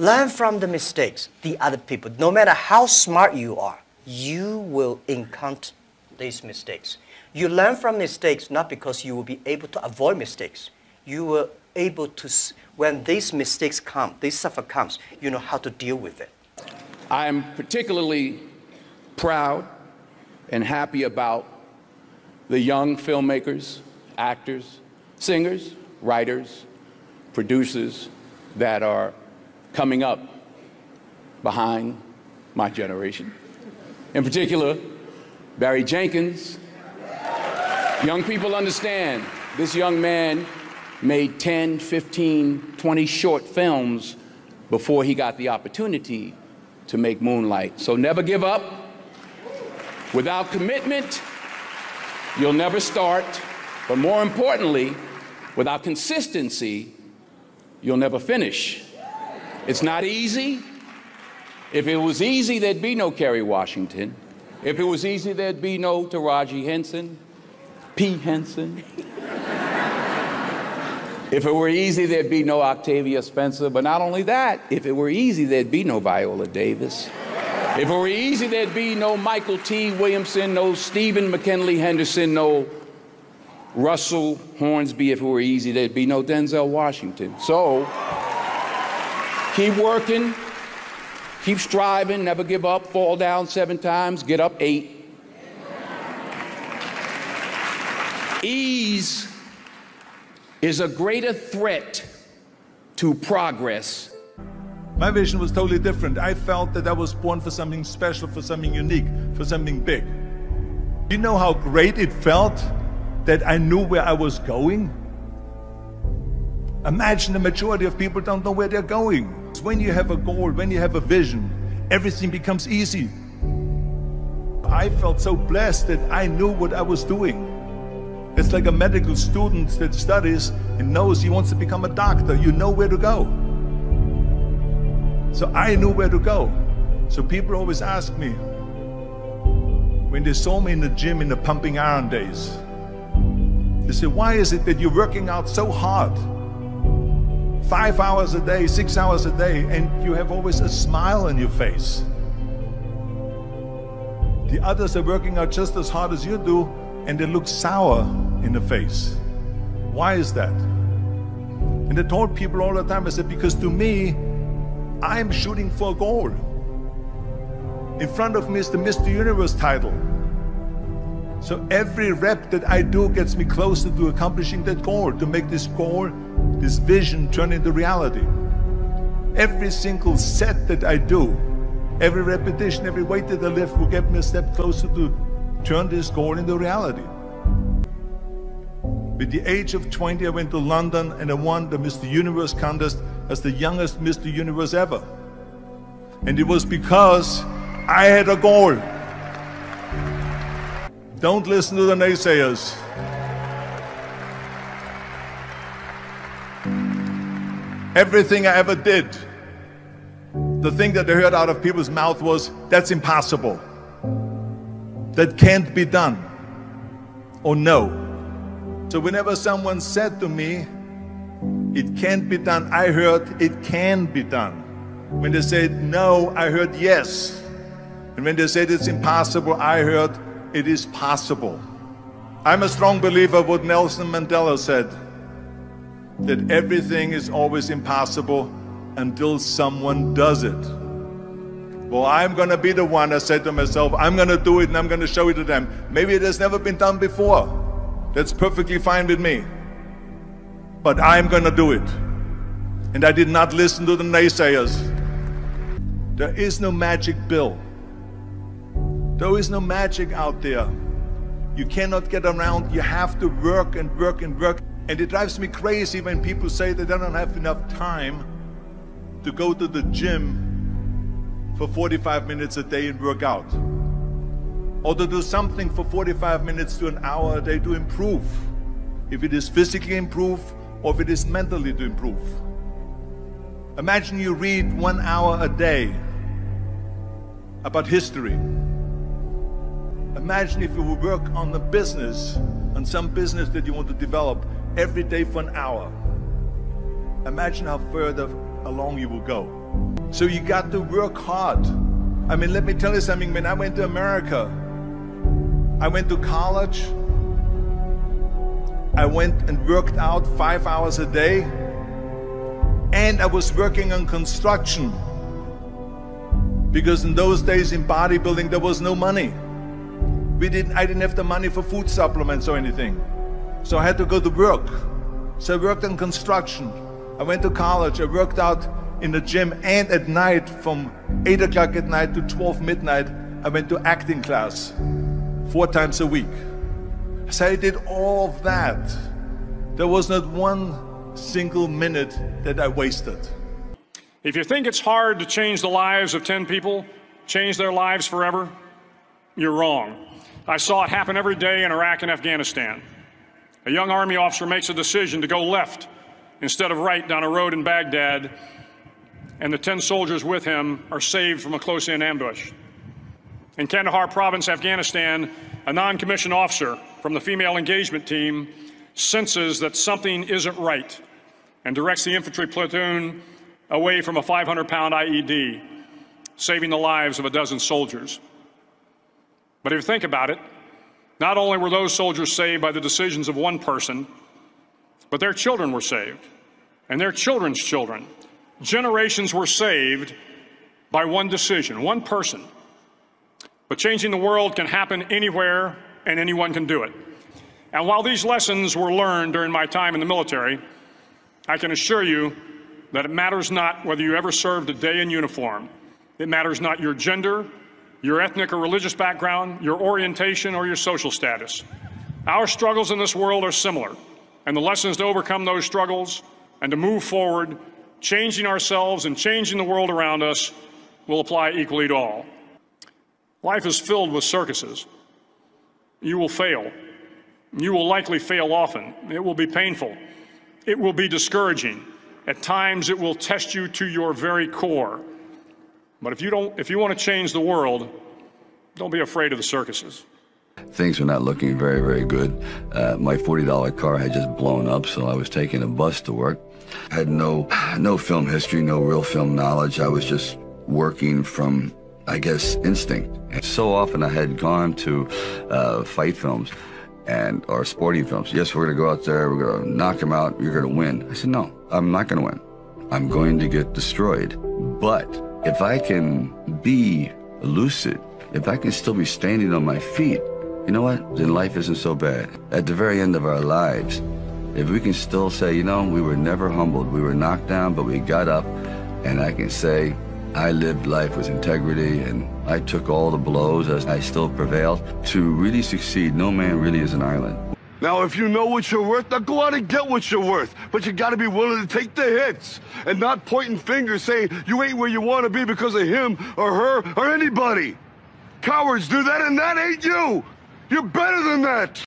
Learn from the mistakes, the other people. No matter how smart you are, you will encounter these mistakes. You learn from mistakes not because you will be able to avoid mistakes. You will able to, when these mistakes come, this suffer comes, you know how to deal with it. I am particularly proud and happy about the young filmmakers, actors, singers, writers, producers that are coming up behind my generation. In particular, Barry Jenkins. Young people understand this young man made 10, 15, 20 short films before he got the opportunity to make Moonlight. So never give up. Without commitment, you'll never start. But more importantly, without consistency, you'll never finish. It's not easy. If it was easy, there'd be no Kerry Washington. If it was easy, there'd be no Taraji Henson, P. Henson. If it were easy, there'd be no Octavia Spencer. But not only that, if it were easy, there'd be no Viola Davis. If it were easy, there'd be no Michael T. Williamson, no Stephen McKinley Henderson, no Russell Hornsby. If it were easy, there'd be no Denzel Washington. So keep working, keep striving, never give up, fall down 7 times, get up 8. Ease is a greater threat to progress. My vision was totally different. I felt that I was born for something special, for something unique, for something big. You know how great it felt that I knew where I was going? Imagine the majority of people don't know where they're going. When you have a goal, when you have a vision, everything becomes easy. I felt so blessed that I knew what I was doing. It's like a medical student that studies and knows he wants to become a doctor. You know where to go. So I knew where to go. So people always ask me, when they saw me in the gym in the pumping iron days, they say, why is it that you're working out so hard? 5 hours a day, 6 hours a day, and you have always a smile on your face. The others are working out just as hard as you do, and they look sour in the face. Why is that? And I told people all the time, I said, because to me, I'm shooting for a goal. In front of me is the Mr. Universe title. So every rep that I do gets me closer to accomplishing that goal, to make this goal, this vision turn into reality. Every single set that I do, every repetition, every weight that I lift will get me a step closer to turn this goal into reality. At the age of 20, I went to London and I won the Mr. Universe contest as the youngest Mr. Universe ever. And it was because I had a goal. Don't listen to the naysayers. Everything I ever did, the thing that I heard out of people's mouth was, that's impossible. That can't be done. Or no. So whenever someone said to me, it can't be done, I heard, it can be done. When they said no, I heard yes. And when they said it's impossible, I heard it is possible. I'm a strong believer of what Nelson Mandela said, that everything is always impossible until someone does it. Well, I'm gonna be the one, I said to myself, I'm gonna do it and I'm gonna show it to them. Maybe it has never been done before. That's perfectly fine with me. But I'm gonna do it. And I did not listen to the naysayers. There is no magic pill. There is no magic out there. You cannot get around. You have to work and work and work. And it drives me crazy when people say they don't have enough time to go to the gym for 45 minutes a day and work out. Or to do something for 45 minutes to an hour a day to improve. If it is physically improve or if it is mentally to improve. Imagine you read 1 hour a day about history. Imagine if you would work on a business, on some business that you want to develop every day for an hour. Imagine how further along you will go. So you got to work hard. I mean, let me tell you something. When I went to America, I went to college. I went and worked out 5 hours a day. And I was working on construction. Because in those days in bodybuilding, there was no money. I didn't have the money for food supplements or anything. So I had to go to work. So I worked on construction. I went to college. I worked out in the gym, and at night from 8 o'clock at night to 12 midnight, I went to acting class 4 times a week. So I did all of that. There was not one single minute that I wasted. If you think it's hard to change the lives of 10 people, change their lives forever, you're wrong. I saw it happen every day in Iraq and Afghanistan. A young Army officer makes a decision to go left instead of right down a road in Baghdad, and the 10 soldiers with him are saved from a close-in ambush. In Kandahar province, Afghanistan, a non-commissioned officer from the female engagement team senses that something isn't right and directs the infantry platoon away from a 500-pound IED, saving the lives of a dozen soldiers. But if you think about it, not only were those soldiers saved by the decisions of one person, but their children were saved, and their children's children. Generations were saved by one decision, one person. But changing the world can happen anywhere, and anyone can do it. And while these lessons were learned during my time in the military, I can assure you that it matters not whether you ever served a day in uniform. It matters not your gender, your ethnic or religious background, your orientation, or your social status. Our struggles in this world are similar, and the lessons to overcome those struggles and to move forward, changing ourselves and changing the world around us, will apply equally to all. Life is filled with circuses. You will fail. You will likely fail often. It will be painful. It will be discouraging. At times, it will test you to your very core. But if you want to change the world, don't be afraid of the circuses. Things were not looking very, very good. My $40 car had just blown up, so I was taking a bus to work. I had no film history, no real film knowledge. I was just working from, I guess, instinct. And so often I had gone to fight films or sporting films. Yes, we're going to go out there, we're going to knock them out, you're going to win. I said, no, I'm not going to win. I'm going to get destroyed. But if I can be lucid, if I can still be standing on my feet, you know what? Then life isn't so bad. At the very end of our lives, if we can still say, you know, we were never humbled, we were knocked down, but we got up, and I can say, I lived life with integrity, and I took all the blows as I still prevailed. To really succeed, no man really is an island. Now, if you know what you're worth, now go out and get what you're worth. But you gotta be willing to take the hits and not pointing fingers saying you ain't where you want to be because of him or her or anybody. Cowards do that, and that ain't you. You're better than that.